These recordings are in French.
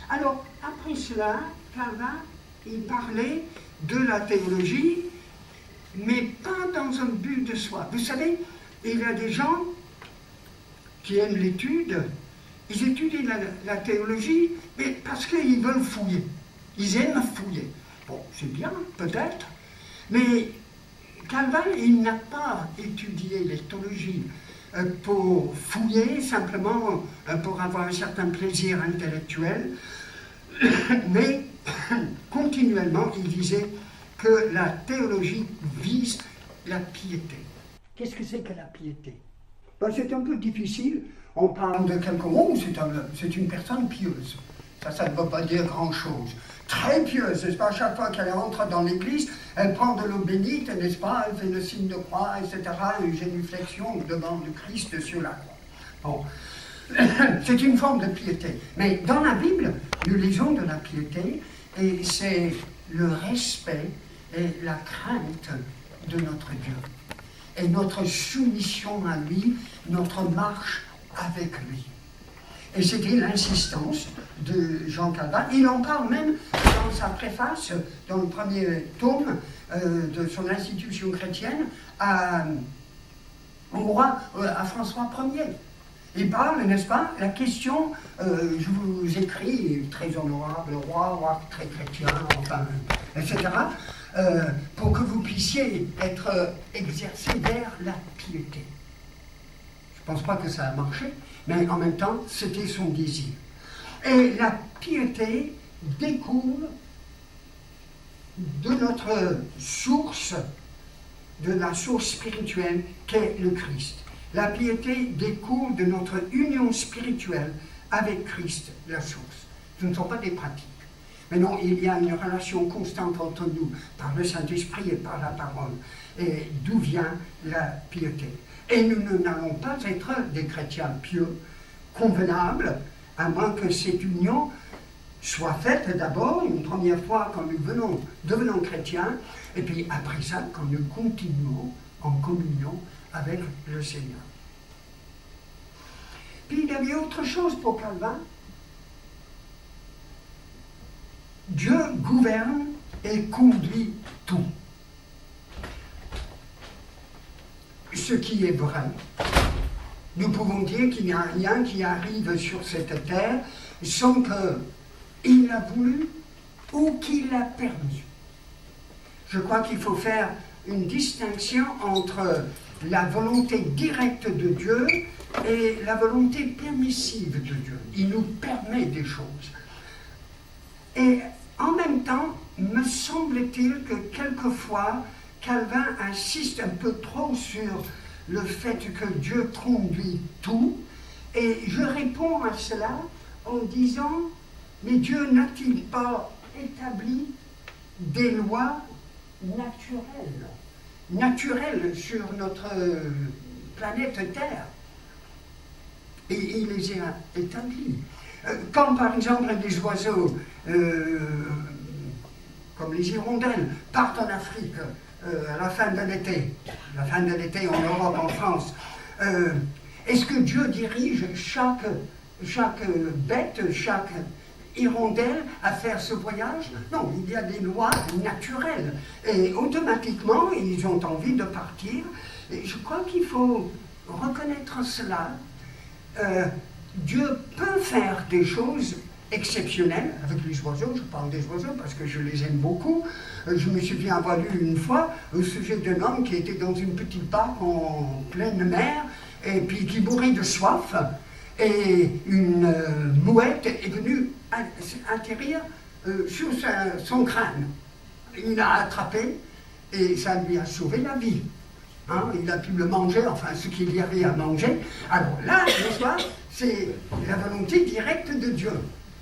Alors, après cela, Calvin, il parlait de la théologie, mais pas dans un but de soi. Vous savez, il y a des gens qui aiment l'étude, ils étudient la théologie, mais parce qu'ils veulent fouiller. Ils aiment fouiller. Bon, c'est bien, peut-être, mais Calvin, il n'a pas étudié la théologie pour fouiller, simplement pour avoir un certain plaisir intellectuel, mais continuellement, il disait que la théologie vise la piété. Qu'est-ce que c'est que la piété? Ben, c'est un peu difficile. On parle de quelqu'un, oh, c'est une personne pieuse. Ça ne veut pas dire grand-chose. Très pieuse, n'est-ce pas? À chaque fois qu'elle entre dans l'église, elle prend de l'eau bénite, n'est-ce pas? Elle fait le signe de croix, etc. Une génuflexion devant le Christ sur la croix. Bon. C'est une forme de piété. Mais dans la Bible, nous lisons de la piété, et c'est le respect et la crainte de notre Dieu. Et notre soumission à lui, notre marche avec lui. Et c'était l'insistance de Jean Calvin. Il en parle même dans sa préface, dans le premier tome de son institution chrétienne, à François Ier. Il parle, n'est-ce pas, la question, je vous écris, très honorable roi très chrétien, enfin, etc., pour que vous puissiez être exercé vers la piété. Je ne pense pas que ça a marché, mais en même temps, c'était son désir. Et la piété découle de notre source, de la source spirituelle qu'est le Christ. La piété découle de notre union spirituelle avec Christ, la source. Ce ne sont pas des pratiques. Mais non, il y a une relation constante entre nous, par le Saint-Esprit et par la parole. Et d'où vient la piété? Et nous n'allons pas être des chrétiens pieux, convenables, à moins que cette union soit faite d'abord, une première fois quand nous devenons chrétiens, et puis après ça, quand nous continuons en communion avec le Seigneur. Puis il y avait autre chose pour Calvin. Dieu gouverne et conduit tout. Ce qui est vrai. Nous pouvons dire qu'il n'y a rien qui arrive sur cette terre sans qu'il l'a voulu ou qu'il l'a permis. Je crois qu'il faut faire une distinction entre la volonté directe de Dieu et la volonté permissive de Dieu. Il nous permet des choses. Et en même temps, me semble-t-il que quelquefois, Calvin insiste un peu trop sur le fait que Dieu conduit tout, et je réponds à cela en disant, mais Dieu n'a-t-il pas établi des lois naturelles sur notre planète Terre? Et il les a établies. Quand par exemple des oiseaux, comme les hirondelles, partent en Afrique à la fin de l'été en Europe, en France, est-ce que Dieu dirige chaque bête, chaque hirondelle à faire ce voyage? Non, il y a des lois naturelles. Et automatiquement, ils ont envie de partir. Et je crois qu'il faut reconnaître cela. Dieu peut faire des choses exceptionnelles avec les oiseaux. Je parle des oiseaux parce que je les aime beaucoup. Je me souviens avoir lu une fois au sujet d'un homme qui était dans une petite barque en pleine mer et puis qui mourait de soif, et une mouette est venue atterrir sur son crâne. Il l'a attrapé et ça lui a sauvé la vie. Hein, il a pu le manger, enfin ce qu'il y avait à manger. Alors là, n'est-ce pas, c'est la volonté directe de Dieu.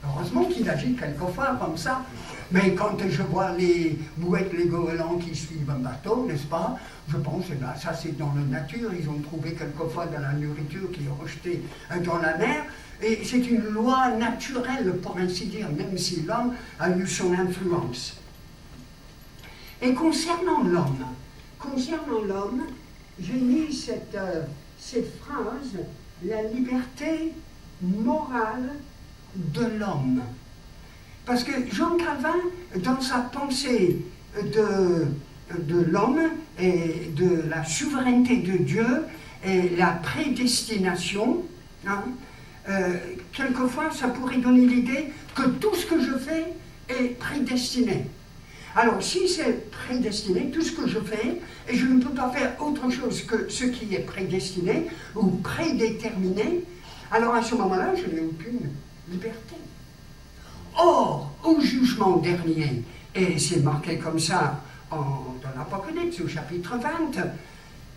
Heureusement qu'il agit quelquefois comme ça. Mais quand je vois les mouettes, les goélands qui suivent un bateau, n'est-ce pas, je pense que ça c'est dans la nature. Ils ont trouvé quelquefois de la nourriture qui est rejetée dans la mer. Et c'est une loi naturelle, pour ainsi dire, même si l'homme a eu son influence. Et concernant l'homme, j'ai mis cette phrase, la liberté morale de l'homme. Parce que Jean Calvin, dans sa pensée de l'homme et de la souveraineté de Dieu et la prédestination, hein, quelquefois ça pourrait donner l'idée que tout ce que je fais est prédestiné. Alors si c'est prédestiné, tout ce que je fais, et je ne peux pas faire autre chose que ce qui est prédestiné ou prédéterminé, alors à ce moment-là, je n'ai aucune liberté. Or, au jugement dernier, et c'est marqué comme ça dans l'Apocalypse au chapitre 20,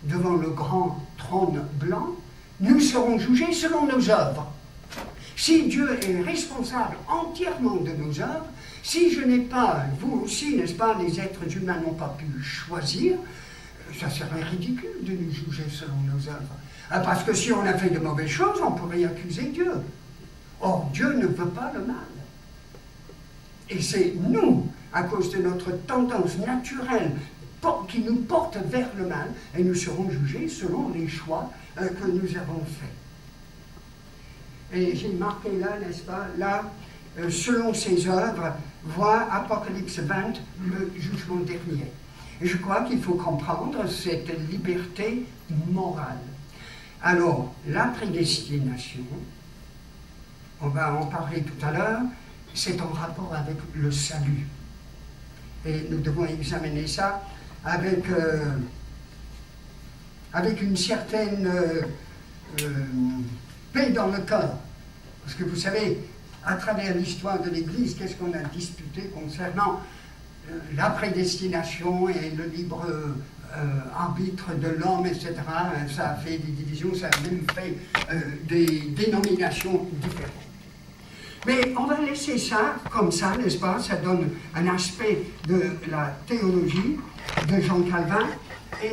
devant le grand trône blanc, nous serons jugés selon nos œuvres. Si Dieu est responsable entièrement de nos œuvres, si je n'ai pas, vous aussi, n'est-ce pas, les êtres humains n'ont pas pu choisir, ça serait ridicule de nous juger selon nos œuvres. Parce que si on a fait de mauvaises choses, on pourrait accuser Dieu. Or, Dieu ne veut pas le mal. Et c'est nous, à cause de notre tendance naturelle, qui nous porte vers le mal, et nous serons jugés selon les choix que nous avons faits. Et j'ai marqué là, n'est-ce pas, là, selon ses œuvres, voit Apocalypse 20, le jugement dernier. Et je crois qu'il faut comprendre cette liberté morale. Alors, la prédestination, on va en parler tout à l'heure, c'est en rapport avec le salut. Et nous devons examiner ça avec une certaine paix dans le cœur. Parce que vous savez, à travers l'histoire de l'Église, qu'est-ce qu'on a disputé concernant la prédestination et le libre arbitre de l'homme, etc. Ça a fait des divisions, ça a même fait des dénominations différentes. Mais on va laisser ça comme ça, n'est-ce pas? Ça donne un aspect de la théologie de Jean Calvin.